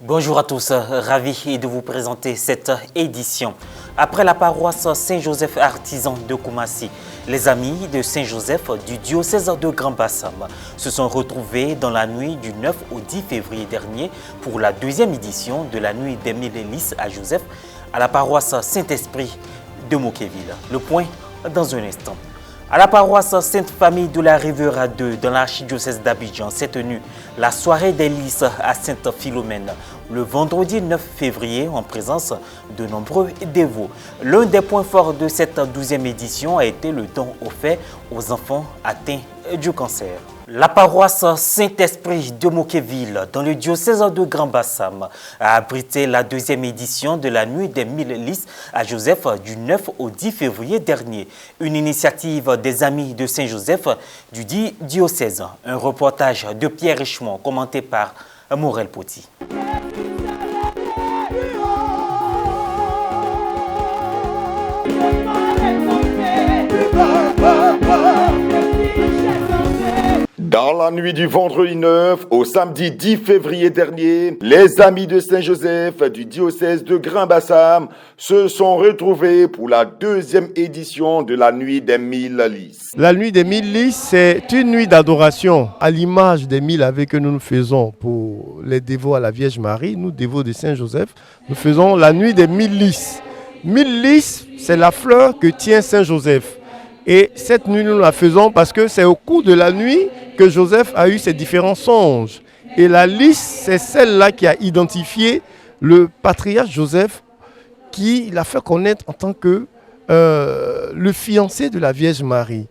Bonjour à tous, ravi de vous présenter cette édition. Après la paroisse Saint-Joseph artisan de Koumassi, les amis de Saint-Joseph du diocèse de Grand Bassam se sont retrouvés dans la nuit du 9 au 10 février dernier pour la deuxième édition de la nuit des mille lys à Joseph à la paroisse Saint-Esprit de Moquéville. Le point dans un instant. À la paroisse Sainte-Famille de la Riviera 2 dans l'archidiocèse d'Abidjan s'est tenue la soirée des lys à Sainte-Philomène le vendredi 9 février en présence de nombreux dévots. L'un des points forts de cette 12e édition a été le don offert aux enfants atteints du cancer. La paroisse Saint-Esprit de Moquéville, dans le diocèse de Grand Bassam, a abrité la deuxième édition de la nuit des mille lys à Joseph du 9 au 10 février dernier. Une initiative des amis de Saint-Joseph du dit diocèse. Un reportage de Pierre Richemont commenté par Morel Poti. Dans la nuit du vendredi 9 au samedi 10 février dernier, les amis de Saint-Joseph du diocèse de Grand Bassam se sont retrouvés pour la deuxième édition de la nuit des mille lys. La nuit des mille lys, c'est une nuit d'adoration à l'image des mille ave que nous faisons pour les dévots à la Vierge Marie, nous dévots de Saint-Joseph. Nous faisons la nuit des mille lys. Mille lys, c'est la fleur que tient Saint-Joseph. Et cette nuit, nous la faisons parce que c'est au cours de la nuit que Joseph a eu ses différents songes. Et la lys, c'est celle-là qui a identifié le patriarche Joseph, qui l'a fait connaître en tant que le fiancé de la Vierge Marie.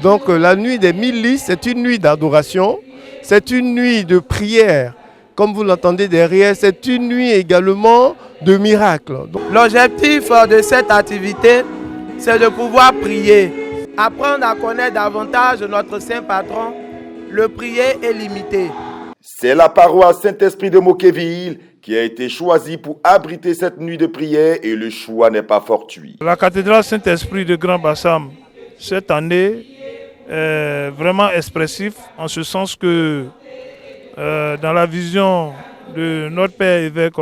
Donc la nuit des mille lys, c'est une nuit d'adoration, c'est une nuit de prière. Comme vous l'entendez derrière, c'est une nuit également de miracles. L'objectif de cette activité, c'est de pouvoir prier. Apprendre à connaître davantage notre saint patron, le prier est limité. C'est la paroisse Saint-Esprit de Moquéville qui a été choisie pour abriter cette nuit de prière et le choix n'est pas fortuit. La cathédrale Saint-Esprit de Grand Bassam, cette année, est vraiment expressif en ce sens que dans la vision de notre père évêque,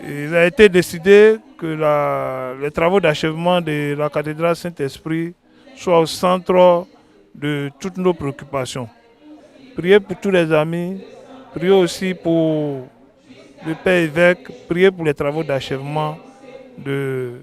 il a été décidé que les travaux d'achèvement de la cathédrale Saint-Esprit soit au centre de toutes nos préoccupations. Priez pour tous les amis, priez aussi pour le Père évêque, priez pour les travaux d'achèvement de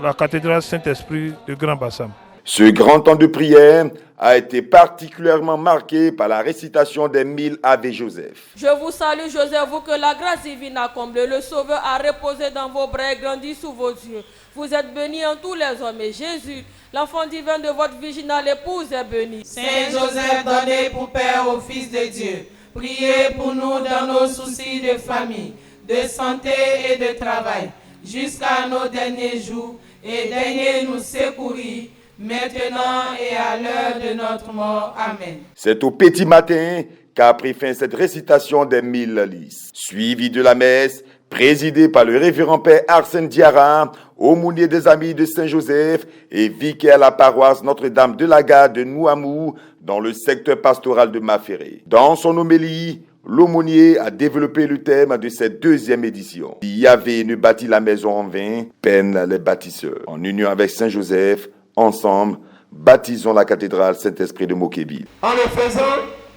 la cathédrale Saint-Esprit de Grand Bassam. Ce grand temps de prière a été particulièrement marqué par la récitation des mille Ave Joseph. Je vous salue Joseph, vous que la grâce divine a comblé, le Sauveur a reposé dans vos bras et grandi sous vos yeux. Vous êtes béni en tous les hommes et Jésus, l'enfant divin de votre virginale épouse, est béni. Saint Joseph, donné pour Père au Fils de Dieu, priez pour nous dans nos soucis de famille, de santé et de travail, jusqu'à nos derniers jours, et daignez nous secourir, maintenant et à l'heure de notre mort. Amen. C'est au petit matin qu'a pris fin cette récitation des mille lys, suivie de la messe, présidée par le révérend père Arsène Diarra, aumônier des amis de Saint-Joseph et vicaire à la paroisse Notre-Dame de la Gare de Nouamou, dans le secteur pastoral de Maféré. Dans son homélie, l'aumônier a développé le thème de cette deuxième édition. Yahvé ne bâtit la maison en vain, peinent les bâtisseurs. En union avec Saint-Joseph, ensemble, baptisons la cathédrale Saint-Esprit de Moquéville. En le faisant,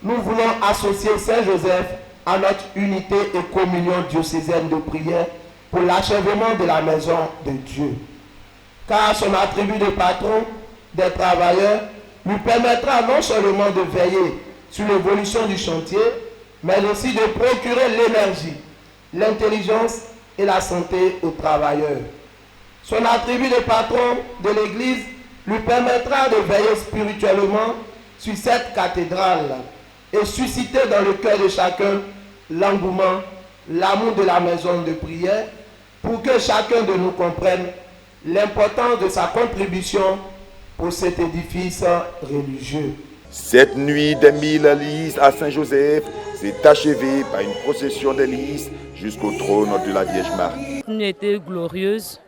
nous voulons associer Saint-Joseph à notre unité et communion diocésaine de prière pour l'achèvement de la maison de Dieu. Car son attribut de patron des travailleurs lui permettra non seulement de veiller sur l'évolution du chantier, mais aussi de procurer l'énergie, l'intelligence et la santé aux travailleurs. Son attribut de patron de l'Église lui permettra de veiller spirituellement sur cette cathédrale et susciter dans le cœur de chacun l'engouement, l'amour de la maison de prière, pour que chacun de nous comprenne l'importance de sa contribution pour cet édifice religieux. Cette nuit des mille lys à Saint-Joseph s'est achevée par une procession de lys jusqu'au trône de la Vierge Marie. Une nuit était glorieuse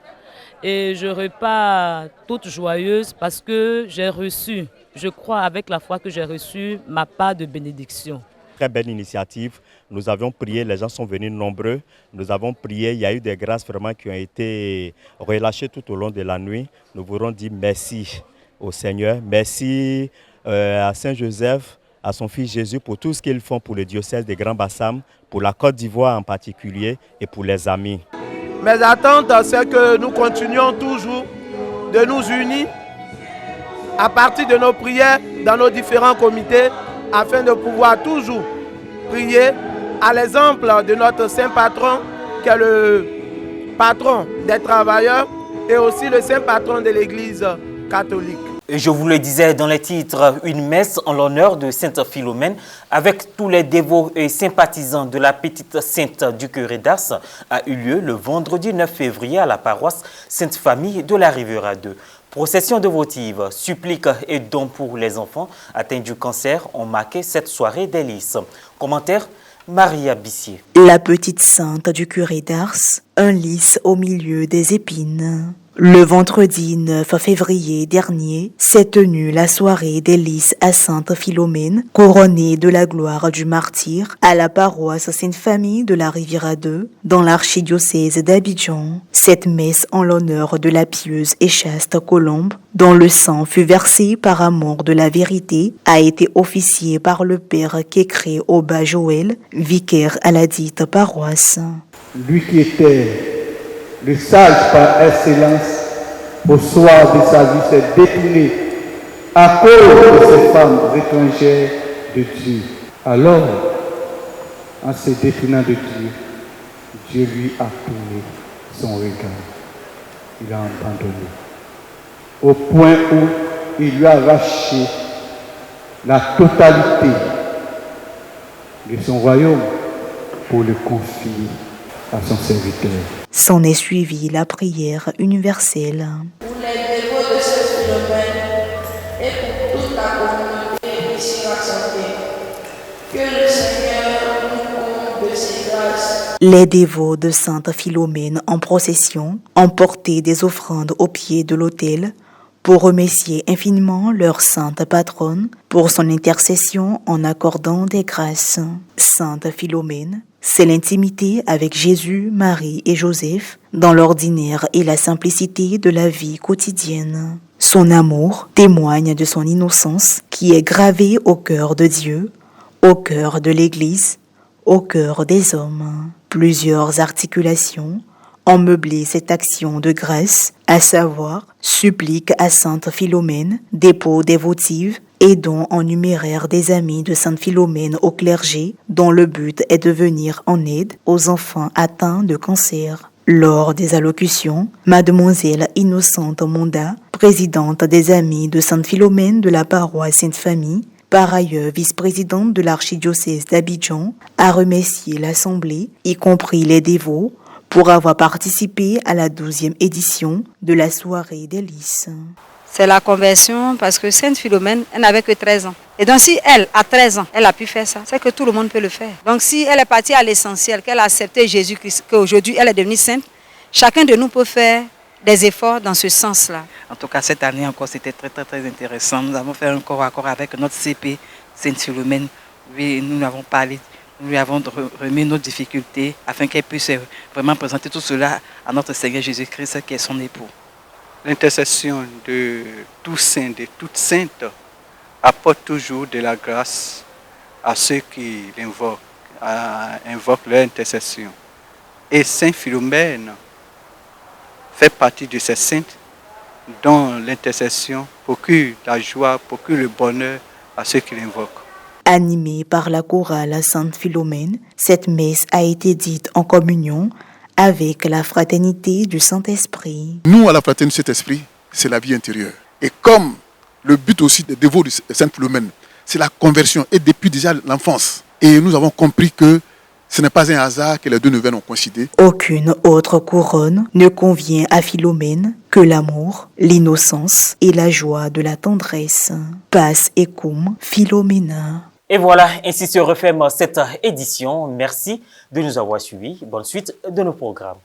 et je repars toute joyeuse parce que j'ai reçu, je crois avec la foi que j'ai reçu ma part de bénédiction. très belle initiative. Nous avions prié, les gens sont venus nombreux. Nous avons prié, il y a eu des grâces vraiment qui ont été relâchées tout au long de la nuit. Nous voulons dire merci au Seigneur. Merci à Saint-Joseph, à son fils Jésus pour tout ce qu'ils font pour le diocèse de Grand Bassam, pour la Côte d'Ivoire en particulier et pour les amis. Mes attentes, c'est que nous continuions toujours de nous unir à partir de nos prières dans nos différents comités afin de pouvoir toujours prier à l'exemple de notre saint patron qui est le patron des travailleurs et aussi le saint patron de l'Église catholique. Et je vous le disais dans les titres, une messe en l'honneur de Sainte Philomène avec tous les dévots et sympathisants de la petite sainte du curé d'Ars a eu lieu le vendredi 9 février à la paroisse Sainte-Famille de la Riviera 2. Procession dévotive, suppliques et dons pour les enfants atteints du cancer ont marqué cette soirée délice. Commentaire Maria Bissier. La petite sainte du curé d'Ars, un lys au milieu des épines. Le vendredi 9 février dernier s'est tenue la soirée des lys à Sainte Philomène, couronnée de la gloire du martyr, à la paroisse Sainte-Famille de la Riviera 2, dans l'archidiocèse d'Abidjan. Cette messe en l'honneur de la pieuse et chaste Colombe, dont le sang fut versé par amour de la vérité, a été officiée par le père Kékré Oba Joël, vicaire à la dite paroisse. Lui qui était le sage par excellence, au soir de sa vie, s'est détourné à cause de ces femmes étrangères de Dieu. Alors, en se détournant de Dieu, Dieu lui a tourné son regard. Il a abandonné. Au point où il lui a arraché la totalité de son royaume pour le confier à son serviteur. S'en est suivie la prière universelle. Pour les dévots de Sainte Philomène et pour toute la communauté ici rassemblée, que le Seigneur nous comble de ses grâces. Les dévots de Sainte Philomène en procession ont porté des offrandes au pied de l'autel pour remercier infiniment leur sainte patronne pour son intercession en accordant des grâces. Sainte Philomène, c'est l'intimité avec Jésus, Marie et Joseph dans l'ordinaire et la simplicité de la vie quotidienne. Son amour témoigne de son innocence qui est gravée au cœur de Dieu, au cœur de l'Église, au cœur des hommes. Plusieurs articulations ont meublé cette action de grâce, à savoir supplique à Sainte Philomène, dépôt dévotive et dons en numéraire des amis de Sainte Philomène au clergé, dont le but est de venir en aide aux enfants atteints de cancer. Lors des allocutions, Mademoiselle Innocente Monda, présidente des Amis de Sainte Philomène de la paroisse Sainte-Famille, par ailleurs vice-présidente de l'archidiocèse d'Abidjan, a remercié l'Assemblée, y compris les dévots, pour avoir participé à la 12e édition de la soirée des lys. C'est la conversion parce que Sainte Philomène, elle n'avait que 13 ans. Et donc si elle, à 13 ans, elle a pu faire ça, c'est que tout le monde peut le faire. Donc si elle est partie à l'essentiel, qu'elle a accepté Jésus-Christ, qu'aujourd'hui elle est devenue sainte, chacun de nous peut faire des efforts dans ce sens-là. En tout cas, cette année encore, c'était très intéressant. Nous avons fait un corps à corps avec notre CP, Sainte Philomène. Oui, nous avons parlé, nous lui avons remis nos difficultés afin qu'elle puisse vraiment présenter tout cela à notre Seigneur Jésus-Christ qui est son époux. L'intercession de tous saints, de toutes saintes, apporte toujours de la grâce à ceux qui invoquent leur intercession. Et Sainte Philomène fait partie de ces saintes dont l'intercession procure la joie, procure le bonheur à ceux qui l'invoquent. Animée par la chorale à Sainte Philomène, cette messe a été dite en communion avec la fraternité du Saint-Esprit. Nous, à la fraternité du Saint-Esprit, c'est la vie intérieure. Et comme le but aussi des dévots de Sainte Philomène, c'est la conversion, et depuis déjà l'enfance. Et nous avons compris que ce n'est pas un hasard que les deux neuvaines ont coïncidé. Aucune autre couronne ne convient à Philomène que l'amour, l'innocence et la joie de la tendresse. Pace et cum Philomena. Et voilà, ainsi se referme cette édition. Merci de nous avoir suivis. Bonne suite de nos programmes.